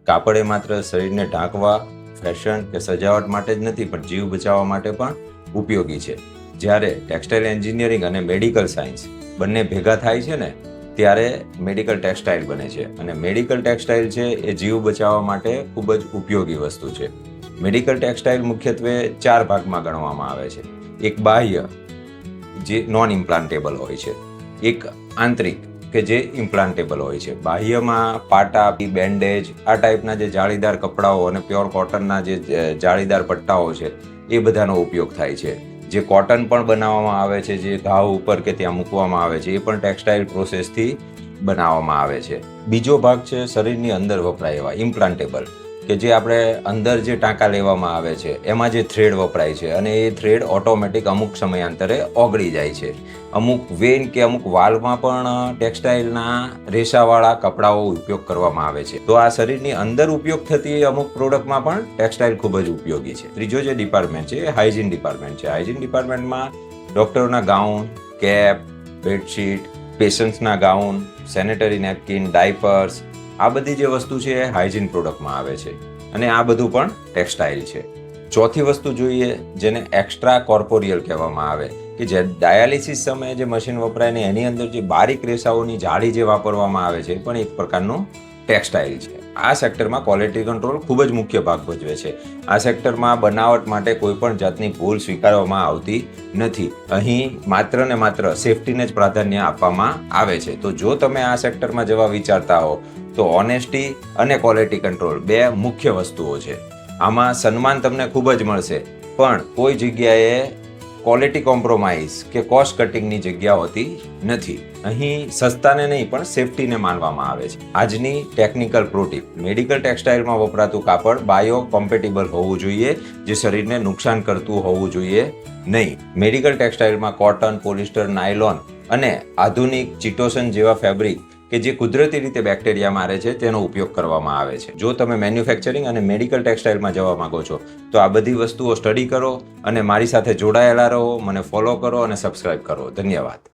કાપડ એ માત્ર શરીરને ઢાંકવા, ફેશન કે સજાવટ માટે જ નથી, પણ જીવ બચાવવા માટે પણ ઉપયોગી છે. જ્યારે ટેક્સટાઇલ એન્જિનિયરિંગ અને મેડિકલ સાયન્સ બંને ભેગા થાય છે ને, ત્યારે મેડિકલ ટેક્સટાઇલ બને છે. અને મેડિકલ ટેક્સટાઇલ છે એ જીવ બચાવવા માટે ખૂબ જ ઉપયોગી વસ્તુ છે. મેડિકલ ટેક્સટાઇલ મુખ્યત્વે 4 ભાગમાં ગણવામાં આવે છે. એક બાહ્ય, જે નોન ઇમ્પ્લાન્ટેબલ હોય છે. એક આંતરિક, કે જે ઇમ્પ્લાન્ટેબલ હોય છે. બાહ્યમાં પાટા, બેન્ડેજ, આ ટાઈપના જે જાળીદાર કપડાઓ અને પ્યોર કોટનના જે જાળીદાર પટ્ટાઓ છે, એ બધાનો ઉપયોગ થાય છે. જે કોટન પણ બનાવવામાં આવે છે, જે ઘાવ ઉપર કે ત્યાં મૂકવામાં આવે છે, એ પણ ટેક્સટાઇલ પ્રોસેસથી બનાવવામાં આવે છે. બીજો ભાગ છે શરીરની અંદર વપરાય એવા ઇમ્પ્લાન્ટેબલ, કે જે આપણે અંદર જે ટાંકા લેવામાં આવે છે એમાં જે થ્રેડ વપરાય છે, અને એ થ્રેડ ઓટોમેટિક અમુક સમયાંતરે ઓગળી જાય છે. અમુક વેન કે અમુક વાલ્વમાં પણ ટેક્સટાઇલના રેસાવાળા કપડાઓ ઉપયોગ કરવામાં આવે છે. તો આ શરીરની અંદર ઉપયોગ થતી અમુક પ્રોડક્ટમાં પણ ટેક્સટાઇલ ખૂબ જ ઉપયોગી છે. ત્રીજો જે ડિપાર્ટમેન્ટ છે એ હાઇજીન ડિપાર્ટમેન્ટ છે. હાઇજીન ડિપાર્ટમેન્ટમાં ડૉક્ટરોના ગાઉન, કેપ, બેડશીટ, પેશન્ટ્સના ગાઉન, સેનેટરી નેપકિન, ડાયપર્સ, આ બધી જે વસ્તુ છે એ હાઇજીન પ્રોડક્ટમાં આવે છે. અને આ બધું પણ ટેક્સટાઇલ છે. ચોથી વસ્તુ જોઈએ, જેને એક્સ્ટ્રા કોર્પોરિયલ કહેવામાં આવે, કે જે ડાયાલિસિસ સમયે જે મશીન વપરાય ને એની અંદર જે બારીક રેસાઓની જાળી જે વાપરવામાં આવે છે, એ પણ એક પ્રકારનું ટેક્સટાઇલ છે. આ સેક્ટરમાં ક્વોલિટી કંટ્રોલ ખૂબ જ મુખ્ય ભાગ ભજવે છે. આ સેક્ટરમાં બનાવટ માટે કોઈ પણ જાતની ભૂલ સ્વીકારવામાં આવતી નથી. અહીં માત્ર ને માત્ર સેફટીને જ પ્રાધાન્ય આપવામાં આવે છે. તો જો તમે આ સેક્ટરમાં જવા વિચારતા હો, તો ઓનેસ્ટી અને ક્વોલિટી કંટ્રોલ 2 મુખ્ય વસ્તુઓ છે. આમાં સન્માન તમને ખૂબ જ મળશે, પણ કોઈ જગ્યાએ ક્વોલિટી કોમ્પ્રોમાઇઝ કે કોસ્ટ કટિંગની જગ્યા હોતી નથી. અહીં સસ્તાને નહીં પણ સેફટીને માનવામાં આવે છે. આજની ટેકનિકલ પ્રો ટીપ: મેડિકલ ટેક્સટાઇલમાં વપરાતું કાપડ બાયો કોમ્પેટિબલ હોવું જોઈએ, જે શરીરને નુકસાન કરતું હોવું જોઈએ નહીં. મેડિકલ ટેક્સટાઇલમાં કોટન, પોલિસ્ટર, નાયલોન અને આધુનિક ચિટોસન જેવા ફેબ્રિક કે જે કુદરતી રીતે બેક્ટેરિયા મારે છે, તેનો ઉપયોગ કરવામાં આવે છે. જો તમે મેન્યુફેક્ચરિંગ અને મેડિકલ ટેક્સટાઇલમાં જવા માંગો છો, તો આ બધી વસ્તુઓ સ્ટડી કરો અને મારી સાથે જોડાયેલા રહો. મને ફોલો કરો અને સબસ્ક્રાઇબ કરો. ધન્યવાદ.